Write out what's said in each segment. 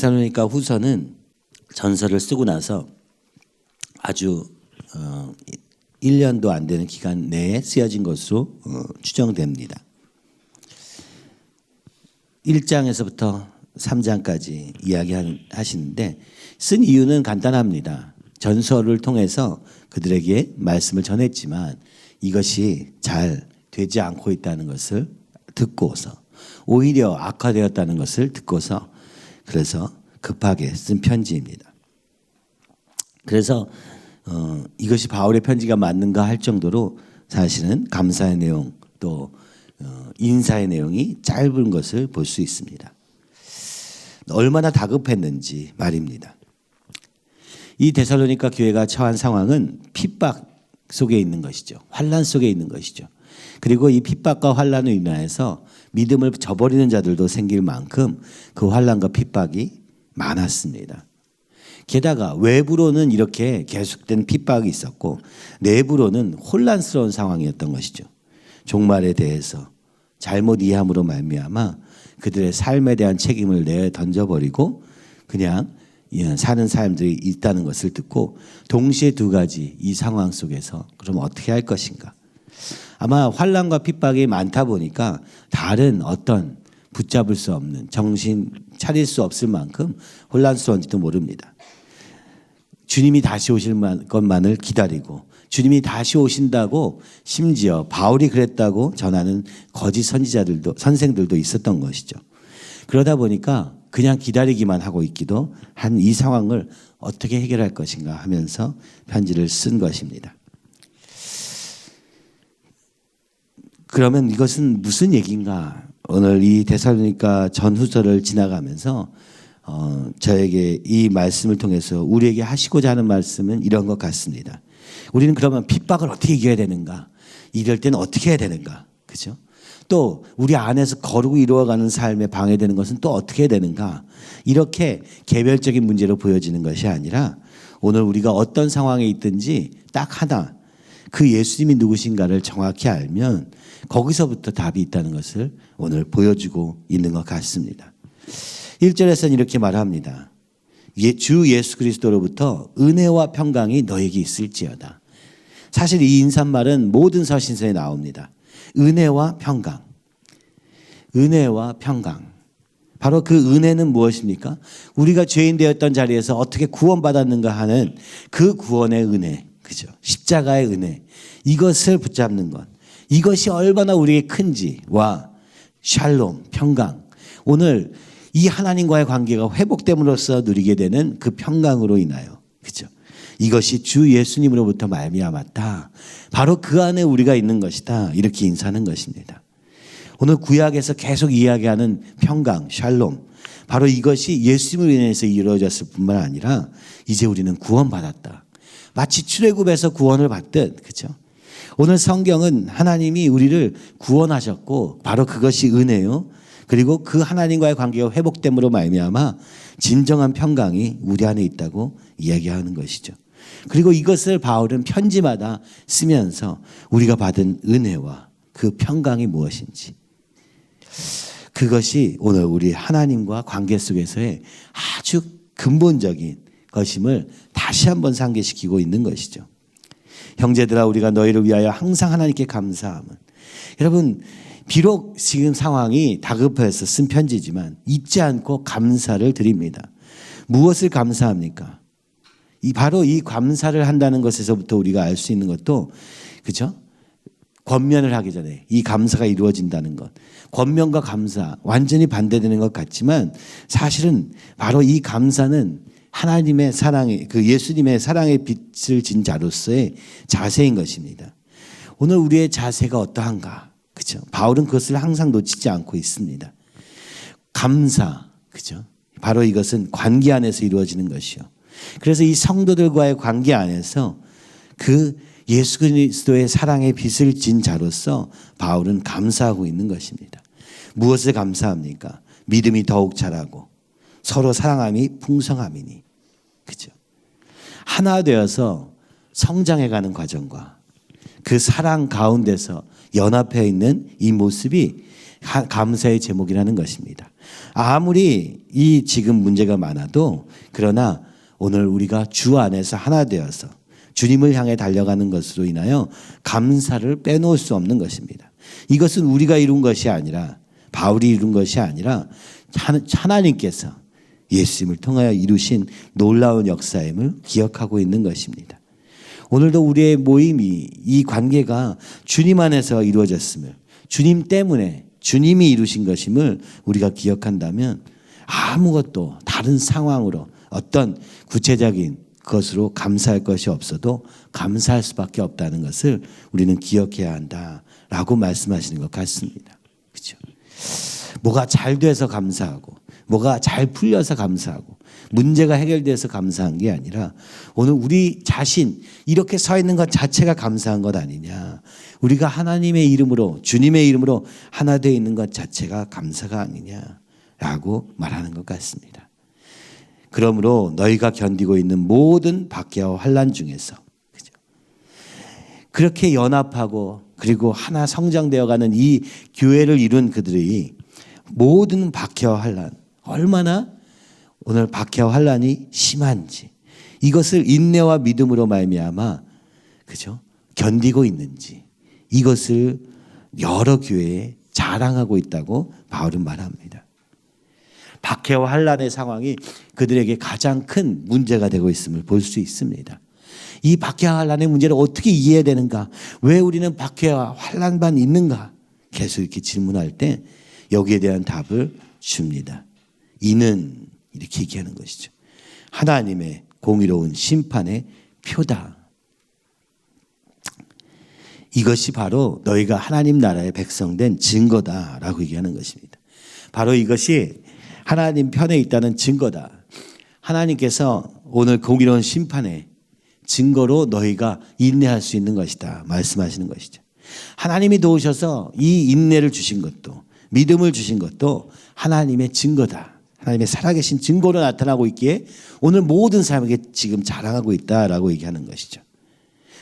데살로니가 후서는 전서를 쓰고 나서 아주 1년도 안 되는 기간 내에 쓰여진 것으로 추정됩니다. 1장에서부터 3장까지 이야기하시는데 쓴 이유는 간단합니다. 전서를 통해서 그들에게 말씀을 전했지만 이것이 잘 되지 않고 있다는 것을 듣고서 오히려 악화되었다는 것을 듣고서 그래서 급하게 쓴 편지입니다. 그래서 이것이 바울의 편지가 맞는가 할 정도로 사실은 감사의 내용 또 인사의 내용이 짧은 것을 볼 수 있습니다. 얼마나 다급했는지 말입니다. 이 데살로니가 교회가 처한 상황은 핍박 속에 있는 것이죠. 환난 속에 있는 것이죠. 그리고 이 핍박과 환난으로 인하여서 믿음을 저버리는 자들도 생길 만큼 그 환난과 핍박이 많았습니다. 게다가 외부로는 이렇게 계속된 핍박이 있었고 내부로는 혼란스러운 상황이었던 것이죠. 종말에 대해서 잘못 이해함으로 말미암아 그들의 삶에 대한 책임을 내어 던져버리고 그냥 사는 사람들이 있다는 것을 듣고 동시에 두 가지 이 상황 속에서 그럼 어떻게 할 것인가. 아마 환난과 핍박이 많다 보니까 다른 어떤 붙잡을 수 없는 정신 차릴 수 없을 만큼 혼란스러운지도 모릅니다. 주님이 다시 오실 것만을 기다리고 주님이 다시 오신다고 심지어 바울이 그랬다고 전하는 거짓 선생들도 있었던 것이죠. 그러다 보니까 그냥 기다리기만 하고 있기도 한 이 상황을 어떻게 해결할 것인가 하면서 편지를 쓴 것입니다. 그러면 이것은 무슨 얘기인가? 오늘 이 데살로니가 전후서를 지나가면서 저에게 이 말씀을 통해서 우리에게 하시고자 하는 말씀은 이런 것 같습니다. 우리는 그러면 핍박을 어떻게 이겨야 되는가? 이럴 때는 어떻게 해야 되는가? 그죠? 또 우리 안에서 거르고 이루어가는 삶에 방해되는 것은 또 어떻게 해야 되는가? 이렇게 개별적인 문제로 보여지는 것이 아니라 오늘 우리가 어떤 상황에 있든지 딱 하나 그 예수님이 누구신가를 정확히 알면 거기서부터 답이 있다는 것을 오늘 보여주고 있는 것 같습니다. 1절에서는 이렇게 말합니다. 주 예수 그리스도로부터 은혜와 평강이 너에게 있을지어다. 사실 이 인사말은 모든 서신서에 나옵니다. 은혜와 평강. 은혜와 평강. 바로 그 은혜는 무엇입니까? 우리가 죄인 되었던 자리에서 어떻게 구원받았는가 하는 그 구원의 은혜. 그죠? 십자가의 은혜. 이것을 붙잡는 것. 이것이 얼마나 우리에게 큰지와 샬롬, 평강. 오늘 이 하나님과의 관계가 회복됨으로써 누리게 되는 그 평강으로 인하여. 그죠? 이것이 주 예수님으로부터 말미암았다. 바로 그 안에 우리가 있는 것이다. 이렇게 인사하는 것입니다. 오늘 구약에서 계속 이야기하는 평강, 샬롬. 바로 이것이 예수님으로 인해서 이루어졌을 뿐만 아니라 이제 우리는 구원받았다. 마치 출애굽에서 구원을 받듯. 그죠? 오늘 성경은 하나님이 우리를 구원하셨고 바로 그것이 은혜요. 그리고 그 하나님과의 관계가 회복됨으로 말미암아 진정한 평강이 우리 안에 있다고 이야기하는 것이죠. 그리고 이것을 바울은 편지마다 쓰면서 우리가 받은 은혜와 그 평강이 무엇인지 그것이 오늘 우리 하나님과 관계 속에서의 아주 근본적인 것임을 다시 한번 상기시키고 있는 것이죠. 형제들아 우리가 너희를 위하여 항상 하나님께 감사함은 여러분 비록 지금 상황이 다급해서 쓴 편지지만 잊지 않고 감사를 드립니다. 무엇을 감사합니까? 바로 이 감사를 한다는 것에서부터 우리가 알 수 있는 것도 그죠? 권면을 하기 전에 이 감사가 이루어진다는 것. 권면과 감사 완전히 반대되는 것 같지만 사실은 바로 이 감사는 하나님의 사랑의 그 예수님의 사랑의 빛을 진 자로서의 자세인 것입니다. 오늘 우리의 자세가 어떠한가? 그죠? 바울은 그것을 항상 놓치지 않고 있습니다. 감사, 그죠? 바로 이것은 관계 안에서 이루어지는 것이요. 그래서 이 성도들과의 관계 안에서 그 예수 그리스도의 사랑의 빛을 진 자로서 바울은 감사하고 있는 것입니다. 무엇을 감사합니까? 믿음이 더욱 자라고 서로 사랑함이 풍성함이니. 그죠? 하나 되어서 성장해가는 과정과 그 사랑 가운데서 연합해 있는 이 모습이 감사의 제목이라는 것입니다. 아무리 이 지금 문제가 많아도 그러나 오늘 우리가 주 안에서 하나 되어서 주님을 향해 달려가는 것으로 인하여 감사를 빼놓을 수 없는 것입니다. 이것은 우리가 이룬 것이 아니라 바울이 이룬 것이 아니라 하나님께서 예수님을 통하여 이루신 놀라운 역사임을 기억하고 있는 것입니다. 오늘도 우리의 모임이 이 관계가 주님 안에서 이루어졌음을 주님 때문에 주님이 이루신 것임을 우리가 기억한다면 아무것도 다른 상황으로 어떤 구체적인 것으로 감사할 것이 없어도 감사할 수밖에 없다는 것을 우리는 기억해야 한다라고 말씀하시는 것 같습니다. 그렇죠? 뭐가 잘 돼서 감사하고 뭐가 잘 풀려서 감사하고 문제가 해결돼서 감사한 게 아니라 오늘 우리 자신 이렇게 서 있는 것 자체가 감사한 것 아니냐. 우리가 하나님의 이름으로 주님의 이름으로 하나 되어 있는 것 자체가 감사가 아니냐라고 말하는 것 같습니다. 그러므로 너희가 견디고 있는 모든 박해와 환난 중에서 그렇게 연합하고 그리고 하나 성장되어가는 이 교회를 이룬 그들이 모든 박해와 환난 얼마나 오늘 박해와 환난이 심한지 이것을 인내와 믿음으로 말미암아 그죠? 견디고 있는지 이것을 여러 교회에 자랑하고 있다고 바울은 말합니다. 박해와 환난의 상황이 그들에게 가장 큰 문제가 되고 있음을 볼 수 있습니다. 이 박해와 환난의 문제를 어떻게 이해해야 되는가? 왜 우리는 박해와 환난만 있는가? 계속 이렇게 질문할 때 여기에 대한 답을 줍니다. 이는 이렇게 얘기하는 것이죠. 하나님의 공의로운 심판의 표다. 이것이 바로 너희가 하나님 나라의 백성된 증거다라고 얘기하는 것입니다. 바로 이것이 하나님 편에 있다는 증거다. 하나님께서 오늘 공의로운 심판의 증거로 너희가 인내할 수 있는 것이다 말씀하시는 것이죠. 하나님이 도우셔서 이 인내를 주신 것도 믿음을 주신 것도 하나님의 증거다. 하나님의 살아계신 증거로 나타나고 있기에 오늘 모든 사람에게 지금 자랑하고 있다라고 얘기하는 것이죠.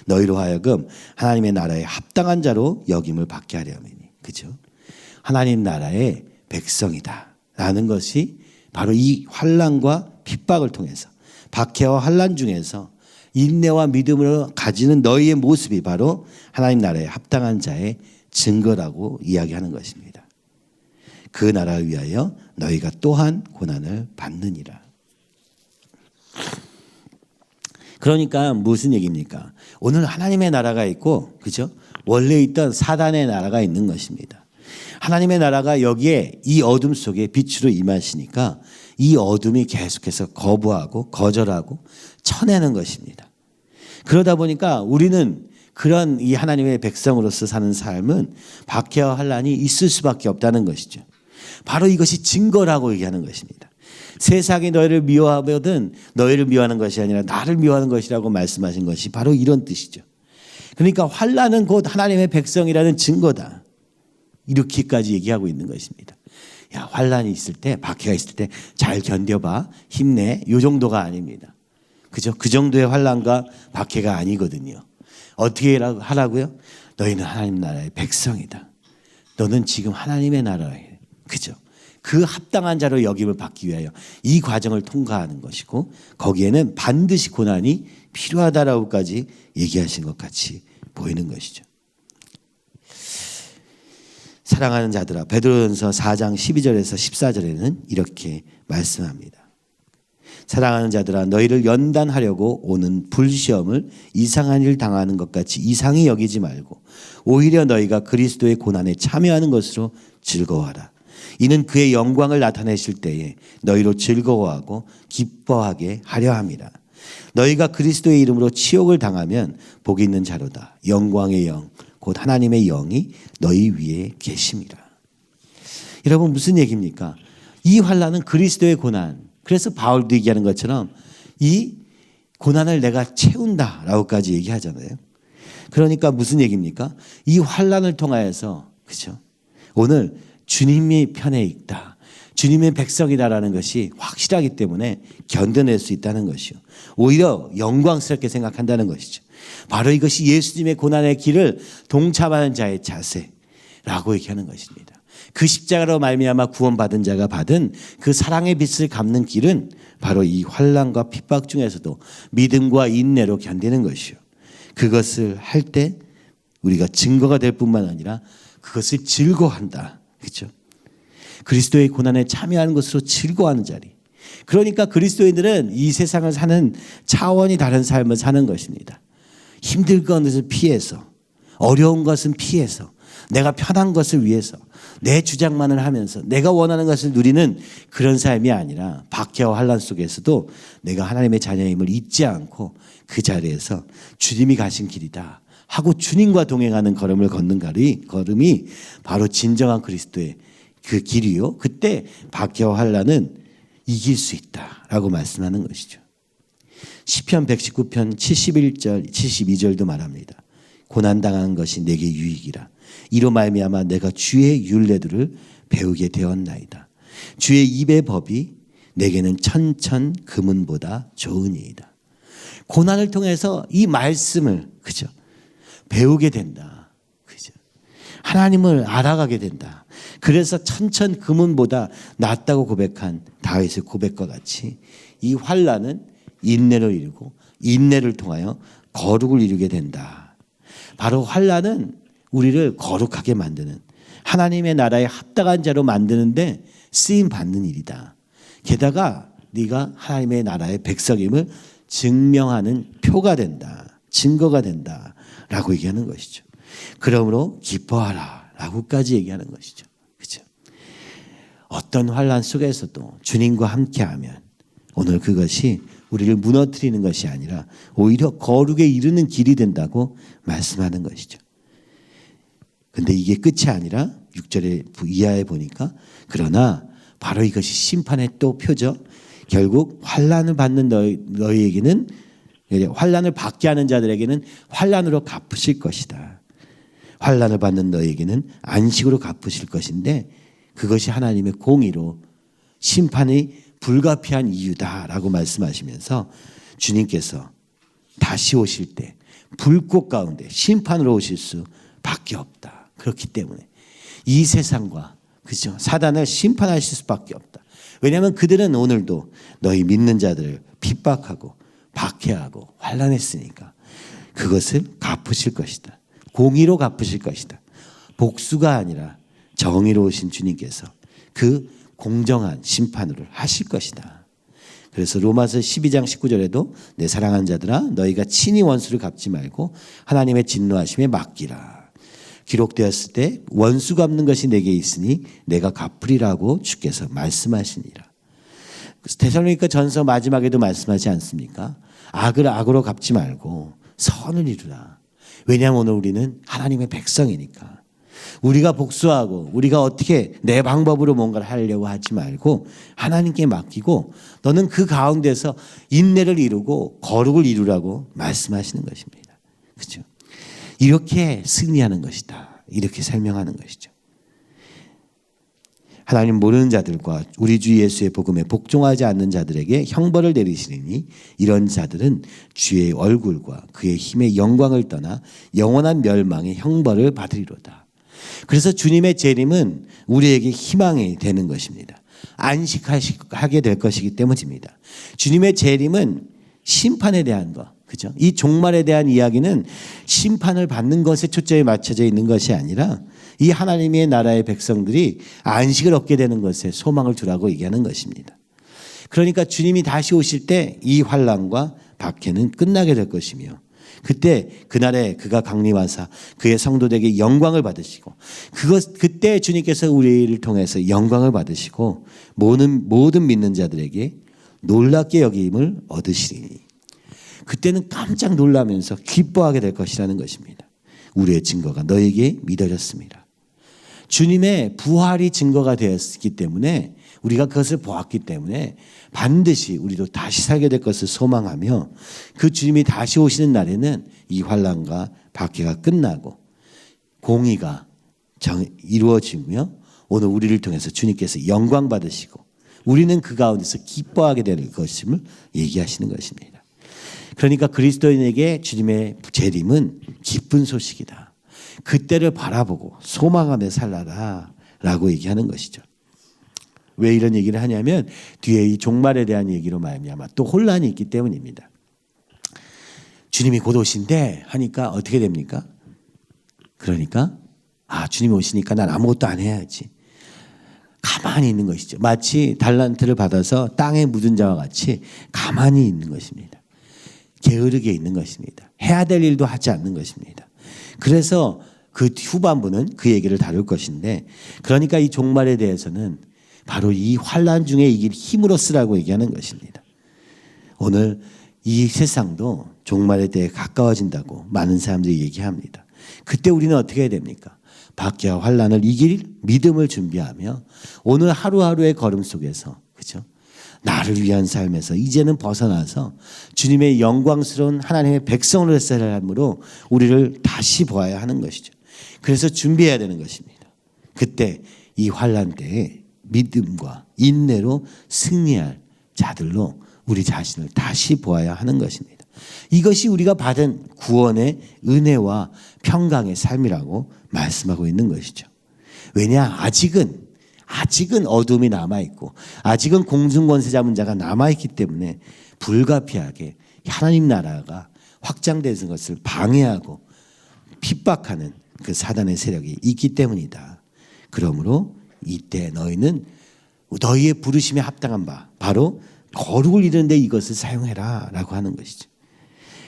너희로 하여금 하나님의 나라에 합당한 자로 여김을 받게 하려 함이니. 그죠? 하나님 나라의 백성이다 라는 것이 바로 이 환난과 핍박을 통해서 박해와 환난 중에서 인내와 믿음을 가지는 너희의 모습이 바로 하나님 나라에 합당한 자의 증거라고 이야기하는 것입니다. 그 나라를 위하여 너희가 또한 고난을 받느니라. 그러니까 무슨 얘기입니까? 오늘 하나님의 나라가 있고, 그죠? 원래 있던 사단의 나라가 있는 것입니다. 하나님의 나라가 여기에 이 어둠 속에 빛으로 임하시니까 이 어둠이 계속해서 거부하고 거절하고 쳐내는 것입니다. 그러다 보니까 우리는 그런 이 하나님의 백성으로서 사는 삶은 박해와 환난이 있을 수밖에 없다는 것이죠. 바로 이것이 증거라고 얘기하는 것입니다. 세상이 너희를 미워하거든 너희를 미워하는 것이 아니라 나를 미워하는 것이라고 말씀하신 것이 바로 이런 뜻이죠. 그러니까 환난은 곧 하나님의 백성이라는 증거다. 이렇게까지 얘기하고 있는 것입니다. 야, 환난이 있을 때, 박해가 있을 때 잘 견뎌봐, 힘내, 이 정도가 아닙니다. 그죠? 그 정도의 환난과 박해가 아니거든요. 어떻게 하라고요? 너희는 하나님 나라의 백성이다. 너는 지금 하나님의 나라에, 그죠? 그 합당한 자로 여김을 받기 위하여 이 과정을 통과하는 것이고 거기에는 반드시 고난이 필요하다라고까지 얘기하신 것 같이 보이는 것이죠. 사랑하는 자들아, 베드로전서 4장 12절에서 14절에는 이렇게 말씀합니다. 사랑하는 자들아, 너희를 연단하려고 오는 불시험을 이상한 일 당하는 것 같이 이상히 여기지 말고 오히려 너희가 그리스도의 고난에 참여하는 것으로 즐거워하라. 이는 그의 영광을 나타내실 때에 너희로 즐거워하고 기뻐하게 하려 함이라. 너희가 그리스도의 이름으로 치욕을 당하면 복이 있는 자로다. 영광의 영 곧 하나님의 영이 너희 위에 계심이라. 여러분 무슨 얘기입니까? 이 환난은 그리스도의 고난. 그래서 바울도 얘기하는 것처럼 이 고난을 내가 채운다라고까지 얘기하잖아요. 그러니까 무슨 얘기입니까? 이 환난을 통하여서 그렇죠? 오늘 주님이 편에 있다. 주님의 백성이다라는 것이 확실하기 때문에 견뎌낼 수 있다는 것이요. 오히려 영광스럽게 생각한다는 것이죠. 바로 이것이 예수님의 고난의 길을 동참하는 자의 자세라고 얘기하는 것입니다. 그 십자가로 말미암아 구원받은 자가 받은 그 사랑의 빛을 갚는 길은 바로 이 환난과 핍박 중에서도 믿음과 인내로 견디는 것이요. 그것을 할 때 우리가 증거가 될 뿐만 아니라 그것을 즐거워한다. 그렇죠? 그리스도의 고난에 참여하는 것으로 즐거워하는 자리. 그러니까 그리스도인들은 이 세상을 사는 차원이 다른 삶을 사는 것입니다. 힘들 것을 피해서, 어려운 것은 피해서, 내가 편한 것을 위해서 내 주장만을 하면서 내가 원하는 것을 누리는 그런 삶이 아니라 박해와 환난 속에서도 내가 하나님의 자녀임을 잊지 않고 그 자리에서 주님이 가신 길이다 하고 주님과 동행하는 걸음을 걷는 걸음이 바로 진정한 그리스도의 그 길이요. 그때 박해와 환난은 이길 수 있다라고 말씀하는 것이죠. 시편 119편 71절 72절도 말합니다. 고난당한 것이 내게 유익이라. 이로 말미암아 내가 주의 율례들을 배우게 되었나이다. 주의 입의 법이 내게는 천천 금은보다 좋으니이다. 고난을 통해서 이 말씀을 그죠? 배우게 된다. 그죠? 하나님을 알아가게 된다. 그래서 천천 금은보다 낫다고 고백한 다윗의 고백과 같이 이 환난은 인내를 이루고 인내를 통하여 거룩을 이루게 된다. 바로 환난은 우리를 거룩하게 만드는 하나님의 나라에 합당한 자로 만드는데 쓰임 받는 일이다. 게다가 네가 하나님의 나라의 백성임을 증명하는 표가 된다. 증거가 된다. 라고 얘기하는 것이죠. 그러므로 기뻐하라. 라고까지 얘기하는 것이죠. 그렇죠? 어떤 환난 속에서도 주님과 함께하면 오늘 그것이 우리를 무너뜨리는 것이 아니라 오히려 거룩에 이르는 길이 된다고 말씀하는 것이죠. 근데 이게 끝이 아니라 6절에 이하에 보니까 그러나 바로 이것이 심판의 또 표죠. 결국 환난을 받는 너희에게는 환난을 받게 하는 자들에게는 환난으로 갚으실 것이다. 환난을 받는 너희에게는 안식으로 갚으실 것인데 그것이 하나님의 공의로 심판이 불가피한 이유다라고 말씀하시면서 주님께서 다시 오실 때 불꽃 가운데 심판으로 오실 수밖에 없다. 그렇기 때문에 이 세상과 그죠? 사단을 심판하실 수밖에 없다. 왜냐하면 그들은 오늘도 너희 믿는 자들을 핍박하고 박해하고 환난했으니까 그것을 갚으실 것이다. 공의로 갚으실 것이다. 복수가 아니라 정의로 오신 주님께서 그 공정한 심판을 하실 것이다. 그래서 로마서 12장 19절에도 내 사랑하는 자들아 너희가 친히 원수를 갚지 말고 하나님의 진노하심에 맡기라. 기록되었을 때 원수 갚는 것이 내게 있으니 내가 갚으리라고 주께서 말씀하시니라. 데살로니가 전서 마지막에도 말씀하지 않습니까? 악을 악으로 갚지 말고 선을 이루라. 왜냐하면 오늘 우리는 하나님의 백성이니까. 우리가 복수하고 우리가 어떻게 내 방법으로 뭔가를 하려고 하지 말고 하나님께 맡기고 너는 그 가운데서 인내를 이루고 거룩을 이루라고 말씀하시는 것입니다. 그렇죠? 이렇게 승리하는 것이다. 이렇게 설명하는 것이죠. 하나님 모르는 자들과 우리 주 예수의 복음에 복종하지 않는 자들에게 형벌을 내리시리니 이런 자들은 주의 얼굴과 그의 힘의 영광을 떠나 영원한 멸망의 형벌을 받으리로다. 그래서 주님의 재림은 우리에게 희망이 되는 것입니다. 안식하게 될 것이기 때문입니다. 주님의 재림은 심판에 대한 것, 그죠? 이 종말에 대한 이야기는 심판을 받는 것에 초점이 맞춰져 있는 것이 아니라 이 하나님의 나라의 백성들이 안식을 얻게 되는 것에 소망을 두라고 얘기하는 것입니다. 그러니까 주님이 다시 오실 때 이 환난과 박해는 끝나게 될 것이며 그때 그날에 그가 강림하사 그의 성도들에게 영광을 받으시고 그때 주님께서 우리를 통해서 영광을 받으시고 모든 믿는 자들에게 놀랍게 여김을 얻으시리니 그때는 깜짝 놀라면서 기뻐하게 될 것이라는 것입니다. 우리의 증거가 너에게 믿어졌습니다. 주님의 부활이 증거가 되었기 때문에 우리가 그것을 보았기 때문에 반드시 우리도 다시 살게 될 것을 소망하며 그 주님이 다시 오시는 날에는 이 환난과 박해가 끝나고 공의가 이루어지며 오늘 우리를 통해서 주님께서 영광 받으시고 우리는 그 가운데서 기뻐하게 될 것임을 얘기하시는 것입니다. 그러니까 그리스도인에게 주님의 재림은 기쁜 소식이다. 그때를 바라보고 소망하며 살라라 라고 얘기하는 것이죠. 왜 이런 얘기를 하냐면 뒤에 이 종말에 대한 얘기로 말미암아 또 혼란이 있기 때문입니다. 주님이 곧 오신대 하니까 어떻게 됩니까? 그러니까 주님이 오시니까 난 아무것도 안 해야지. 가만히 있는 것이죠. 마치 달란트를 받아서 땅에 묻은 자와 같이 가만히 있는 것입니다. 게으르게 있는 것입니다. 해야 될 일도 하지 않는 것입니다. 그래서 그 후반부는 그 얘기를 다룰 것인데, 그러니까 이 종말에 대해서는 바로 이 환난 중에 이길 힘으로 쓰라고 얘기하는 것입니다. 오늘 이 세상도 종말에 대해 가까워진다고 많은 사람들이 얘기합니다. 그때 우리는 어떻게 해야 됩니까? 박해와 환난을 이길 믿음을 준비하며 오늘 하루하루의 걸음 속에서, 그렇죠? 나를 위한 삶에서 이제는 벗어나서 주님의 영광스러운 하나님의 백성으로 살아야 하므로 우리를 다시 보아야 하는 것이죠. 그래서 준비해야 되는 것입니다. 그때 이 환난 때에 믿음과 인내로 승리할 자들로 우리 자신을 다시 보아야 하는 것입니다. 이것이 우리가 받은 구원의 은혜와 평강의 삶이라고 말씀하고 있는 것이죠. 왜냐? 아직은 어둠이 남아있고 아직은 공중권세자 문제가 남아있기 때문에 불가피하게 하나님 나라가 확장되는 것을 방해하고 핍박하는 그 사단의 세력이 있기 때문이다. 그러므로 이때 너희는 너희의 부르심에 합당한 바 바로 거룩을 이루는데 이것을 사용해라 라고 하는 것이죠.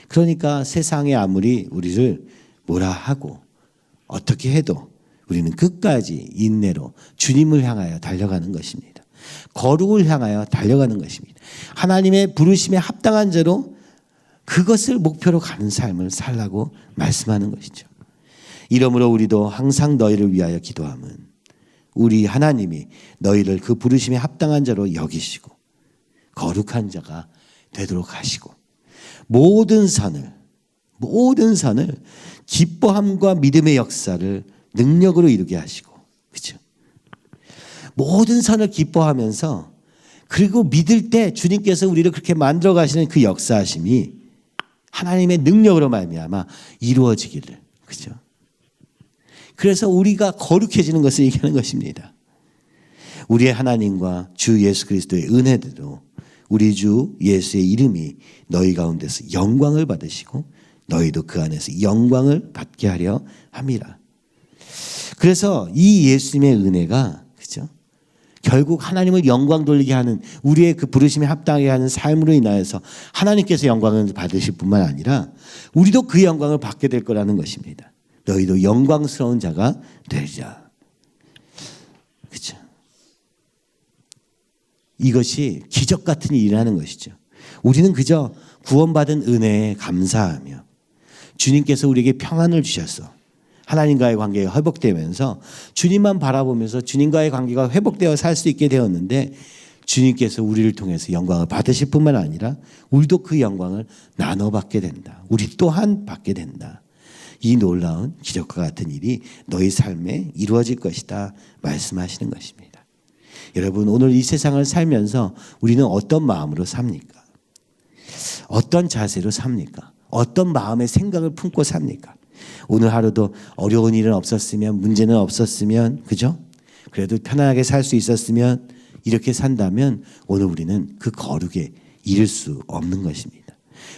그러니까 세상에 아무리 우리를 뭐라 하고 어떻게 해도 우리는 끝까지 인내로 주님을 향하여 달려가는 것입니다. 거룩을 향하여 달려가는 것입니다. 하나님의 부르심에 합당한 자로 그것을 목표로 가는 삶을 살라고 말씀하는 것이죠. 이러므로 우리도 항상 너희를 위하여 기도함은 우리 하나님이 너희를 그 부르심에 합당한 자로 여기시고 거룩한 자가 되도록 하시고 모든 선을 기뻐함과 믿음의 역사를 능력으로 이루게 하시고, 그렇죠? 모든 선을 기뻐하면서 그리고 믿을 때 주님께서 우리를 그렇게 만들어 가시는 그 역사하심이 하나님의 능력으로 말미암아 이루어지기를, 그렇죠? 그래서 우리가 거룩해지는 것을 얘기하는 것입니다. 우리의 하나님과 주 예수 그리스도의 은혜대로 우리 주 예수의 이름이 너희 가운데서 영광을 받으시고 너희도 그 안에서 영광을 받게 하려 함이라. 그래서 이 예수님의 은혜가, 그죠? 결국 하나님을 영광 돌리게 하는 우리의 그 부르심에 합당하게 하는 삶으로 인하여서 하나님께서 영광을 받으실 뿐만 아니라 우리도 그 영광을 받게 될 거라는 것입니다. 너희도 영광스러운 자가 되자. 그렇죠? 이것이 기적 같은 일이라는 것이죠. 우리는 그저 구원받은 은혜에 감사하며 주님께서 우리에게 평안을 주셨어. 하나님과의 관계가 회복되면서 주님만 바라보면서 주님과의 관계가 회복되어 살 수 있게 되었는데 주님께서 우리를 통해서 영광을 받으실 뿐만 아니라 우리도 그 영광을 나눠 받게 된다. 우리 또한 받게 된다. 이 놀라운 기적과 같은 일이 너희 삶에 이루어질 것이다 말씀하시는 것입니다. 여러분, 오늘 이 세상을 살면서 우리는 어떤 마음으로 삽니까? 어떤 자세로 삽니까? 어떤 마음의 생각을 품고 삽니까? 오늘 하루도 어려운 일은 없었으면, 문제는 없었으면, 그죠? 그래도 편안하게 살 수 있었으면, 이렇게 산다면 오늘 우리는 그 거룩에 이를 수 없는 것입니다.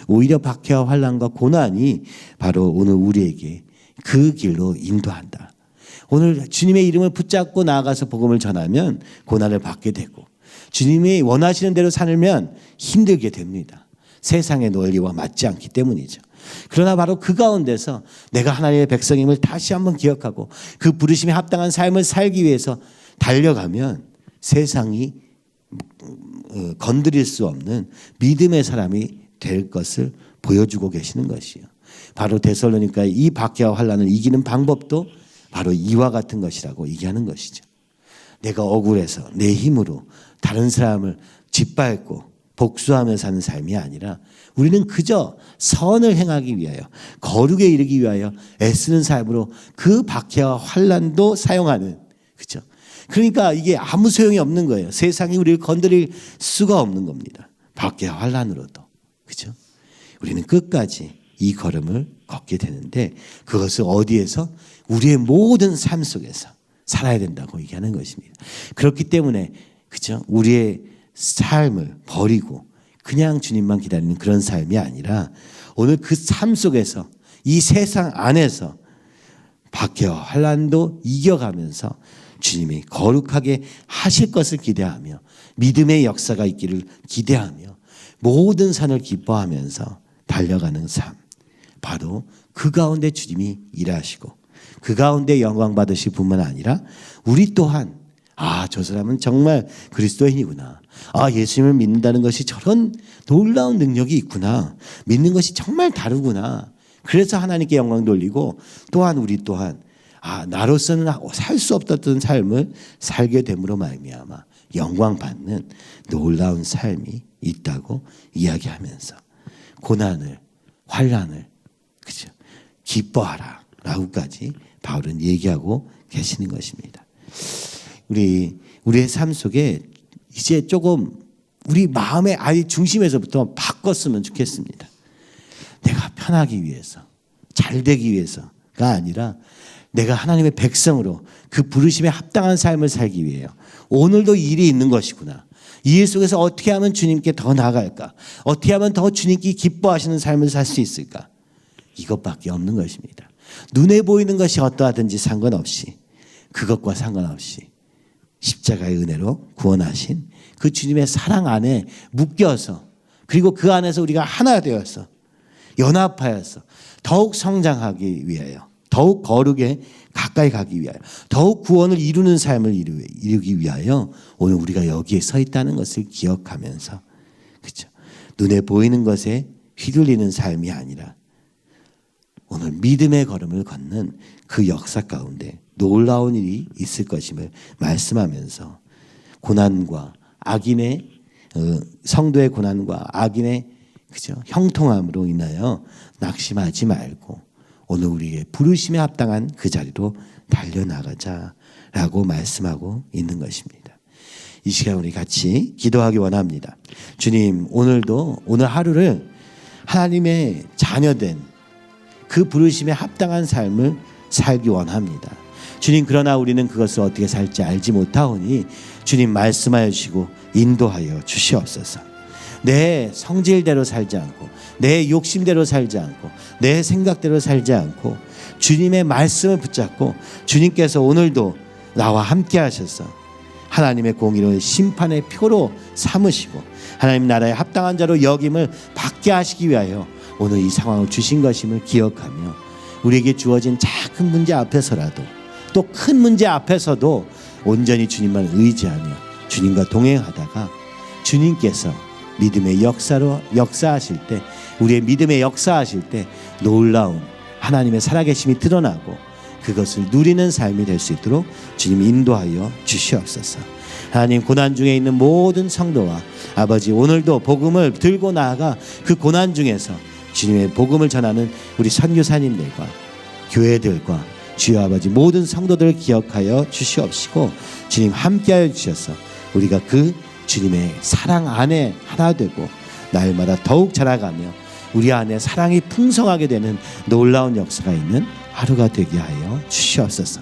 오히려 박해와 환난과 고난이 바로 오늘 우리에게 그 길로 인도한다. 오늘 주님의 이름을 붙잡고 나아가서 복음을 전하면 고난을 받게 되고 주님이 원하시는 대로 살면 힘들게 됩니다. 세상의 논리와 맞지 않기 때문이죠. 그러나 바로 그 가운데서 내가 하나님의 백성임을 다시 한번 기억하고 그 부르심에 합당한 삶을 살기 위해서 달려가면 세상이 건드릴 수 없는 믿음의 사람이 될 것을 보여주고 계시는 것이요. 바로 데살로니가 이 박해와 환난을 이기는 방법도 바로 이와 같은 것이라고 얘기하는 것이죠. 내가 억울해서 내 힘으로 다른 사람을 짓밟고 복수하며 사는 삶이 아니라 우리는 그저 선을 행하기 위하여 거룩에 이르기 위하여 애쓰는 삶으로 그 박해와 환난도 사용하는, 그렇죠? 그러니까 이게 아무 소용이 없는 거예요. 세상이 우리를 건드릴 수가 없는 겁니다. 박해와 환난으로도, 그렇죠? 우리는 끝까지 이 걸음을 걷게 되는데 그것을 어디에서? 우리의 모든 삶 속에서, 살아야 된다고 얘기하는 것입니다. 그렇기 때문에 그죠? 우리의 삶을 버리고 그냥 주님만 기다리는 그런 삶이 아니라 오늘 그 삶 속에서 이 세상 안에서 박해와 환난도 이겨가면서 주님이 거룩하게 하실 것을 기대하며 믿음의 역사가 있기를 기대하며 모든 산을 기뻐하면서 달려가는 삶, 바로 그 가운데 주님이 일하시고 그 가운데 영광 받으실 뿐만 아니라 우리 또한 저 사람은 정말 그리스도인이구나. 예수님을 믿는다는 것이 저런 놀라운 능력이 있구나. 믿는 것이 정말 다르구나. 그래서 하나님께 영광 돌리고 또한 우리 또한 나로서는 살 수 없었던 삶을 살게 됨으로 말미암아 영광 받는 놀라운 삶이 있다고 이야기하면서 고난을 환난을 그죠? 기뻐하라 라고까지 바울은 얘기하고 계시는 것입니다. 우리의 삶 속에 이제 조금 우리 마음의 아예 중심에서부터 바꿨으면 좋겠습니다. 내가 편하기 위해서, 잘 되기 위해서가 아니라 내가 하나님의 백성으로 그 부르심에 합당한 삶을 살기 위해요. 오늘도 일이 있는 것이구나. 이 일 속에서 어떻게 하면 주님께 더 나아갈까? 어떻게 하면 더 주님께 기뻐하시는 삶을 살 수 있을까? 이것밖에 없는 것입니다. 눈에 보이는 것이 어떠하든지 상관없이 그것과 상관없이 십자가의 은혜로 구원하신 그 주님의 사랑 안에 묶여서 그리고 그 안에서 우리가 하나 되어서 연합하여서 더욱 성장하기 위하여 더욱 거룩에 가까이 가기 위하여 더욱 구원을 이루는 삶을 이루기 위하여 오늘 우리가 여기에 서 있다는 것을 기억하면서 그렇죠? 눈에 보이는 것에 휘둘리는 삶이 아니라 오늘 믿음의 걸음을 걷는 그 역사 가운데 놀라운 일이 있을 것임을 말씀하면서 고난과 악인의 성도의 고난과 악인의 그죠? 형통함으로 인하여 낙심하지 말고 오늘 우리의 부르심에 합당한 그 자리로 달려나가자라고 말씀하고 있는 것입니다. 이 시간 우리 같이 기도하기 원합니다. 주님, 오늘도 오늘 하루를 하나님의 자녀된 그 부르심에 합당한 삶을 살기 원합니다. 주님, 그러나 우리는 그것을 어떻게 살지 알지 못하오니 주님 말씀하여 주시고 인도하여 주시옵소서. 내 성질대로 살지 않고 내 욕심대로 살지 않고 내 생각대로 살지 않고 주님의 말씀을 붙잡고 주님께서 오늘도 나와 함께 하셔서 하나님의 공의로운 심판의 표로 삼으시고 하나님 나라에 합당한 자로 여김을 받게 하시기 위하여 오늘 이 상황을 주신 것임을 기억하며 우리에게 주어진 작은 문제 앞에서라도 또 큰 문제 앞에서도 온전히 주님만 의지하며 주님과 동행하다가 주님께서 믿음의 역사하실 때 우리의 믿음의 역사하실 때 놀라운 하나님의 살아계심이 드러나고 그것을 누리는 삶이 될 수 있도록 주님 인도하여 주시옵소서. 하나님, 고난 중에 있는 모든 성도와 아버지, 오늘도 복음을 들고 나아가 그 고난 중에서 주님의 복음을 전하는 우리 선교사님들과 교회들과 주여 아버지 모든 성도들을 기억하여 주시옵시고 주님 함께하여 주셔서 우리가 그 주님의 사랑 안에 하나 되고 날마다 더욱 자라가며 우리 안에 사랑이 풍성하게 되는 놀라운 역사가 있는 하루가 되게 하여 주시옵소서.